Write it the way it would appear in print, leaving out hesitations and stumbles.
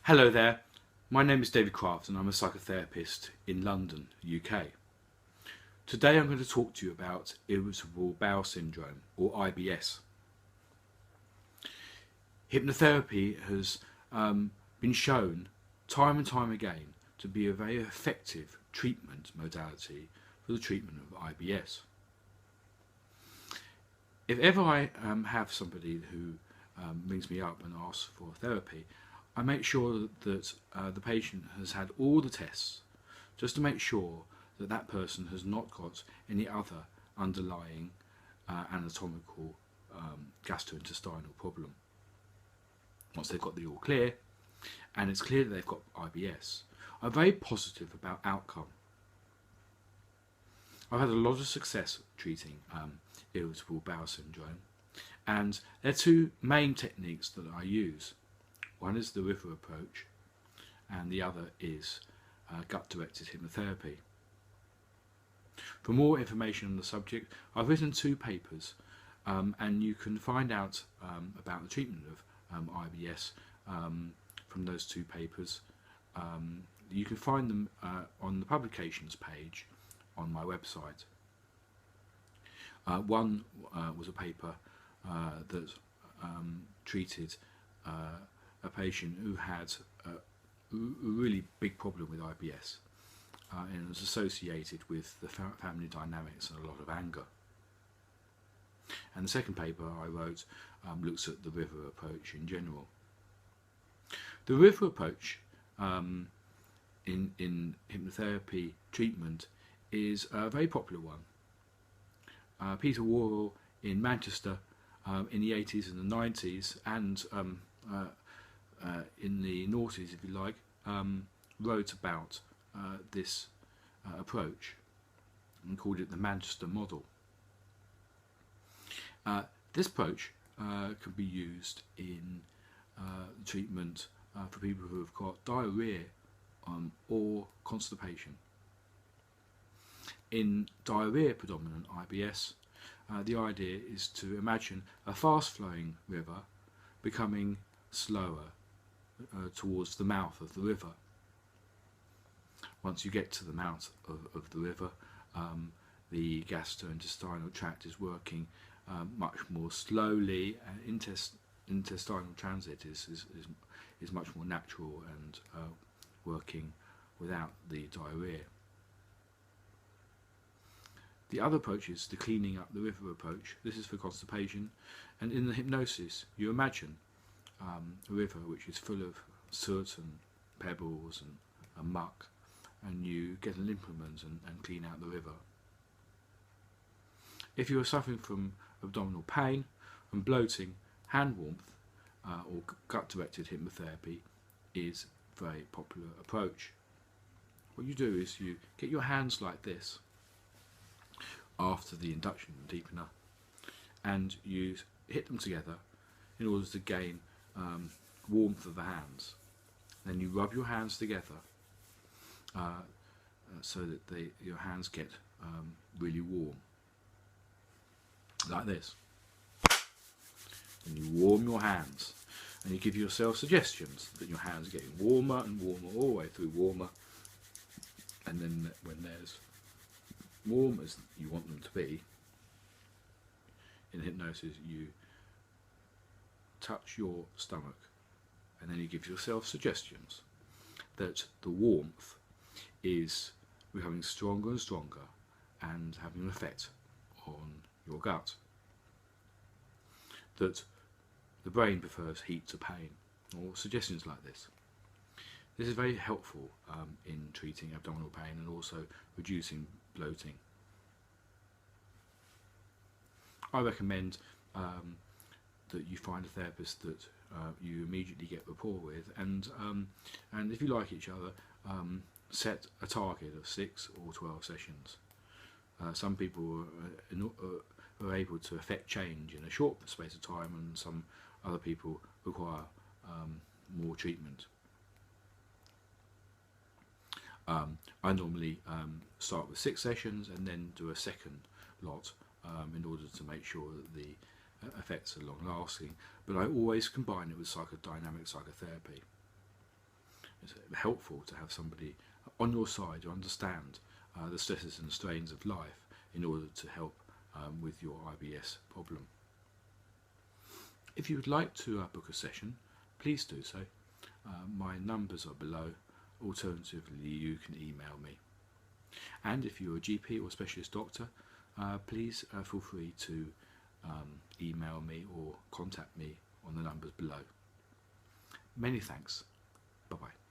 Hello there, my name is David Kraft and I'm a psychotherapist in London, UK. Today I'm going to talk to you about irritable bowel syndrome, or IBS. Hypnotherapy has been shown time and time again to be a very effective treatment modality for the treatment of IBS. If ever I have somebody who rings me up and asks for therapy, I make sure that the patient has had all the tests just to make sure that that person has not got any other underlying anatomical gastrointestinal problem. Once they've got the all clear and it's clear that they've got IBS, I'm very positive about outcome. I've had a lot of success treating irritable bowel syndrome, and there are two main techniques that I use. One is the river approach and the other is gut-directed hypnotherapy. For more information on the subject, I've written 2 papers and you can find out about the treatment of IBS from those 2 papers. You can find them on the publications page on my website. One was a paper that treated a patient who had a really big problem with IBS and was associated with the family dynamics and a lot of anger. And the second paper I wrote looks at the river approach in general. The river approach in hypnotherapy treatment is a very popular one. Peter Worrell in Manchester in the 80s and the 90s and in the noughties, if you like, wrote about this approach and called it the Manchester model. This approach can be used in treatment for people who have got diarrhea or constipation. In diarrhea predominant IBS, the idea is to imagine a fast-flowing river becoming slower towards the mouth of the river. Once you get to the mouth of the river, the gastrointestinal tract is working much more slowly, and intestinal transit is much more natural and working without the diarrhea. The other approach is the cleaning up the river approach. This is for constipation, and in the hypnosis you imagine a river which is full of soot and pebbles and muck, and you get an implement and clean out the river. If you are suffering from abdominal pain and bloating, hand warmth or gut-directed hypnotherapy is a very popular approach. What you do is you get your hands like this after the induction deepener, and you hit them together in order to gain warmth of the hands. Then you rub your hands together so that your hands get really warm, like this. And you warm your hands, and you give yourself suggestions that your hands are getting warmer and warmer, all the way through warmer, and then when there's warm as you want them to be, in hypnosis you touch your stomach, and then you give yourself suggestions that the warmth is becoming stronger and stronger and having an effect on your gut. That the brain prefers heat to pain, or suggestions like this. This is very helpful in treating abdominal pain and also reducing bloating. I recommend that you find a therapist that you immediately get rapport with, and if you like each other, set a target of 6 or 12 sessions. Some people are able to affect change in a short space of time, and some other people require more treatment. I normally start with 6 sessions and then do a second lot in order to make sure that the effects are long lasting, but I always combine it with psychodynamic psychotherapy. it's helpful to have somebody on your side who understand the stresses and strains of life in order to help with your IBS problem. If you would like to book a session, please do so. My numbers are below. Alternatively, you can email me. And if you're a GP or specialist doctor, please feel free to email me or contact me on the numbers below. Many thanks. Bye-bye.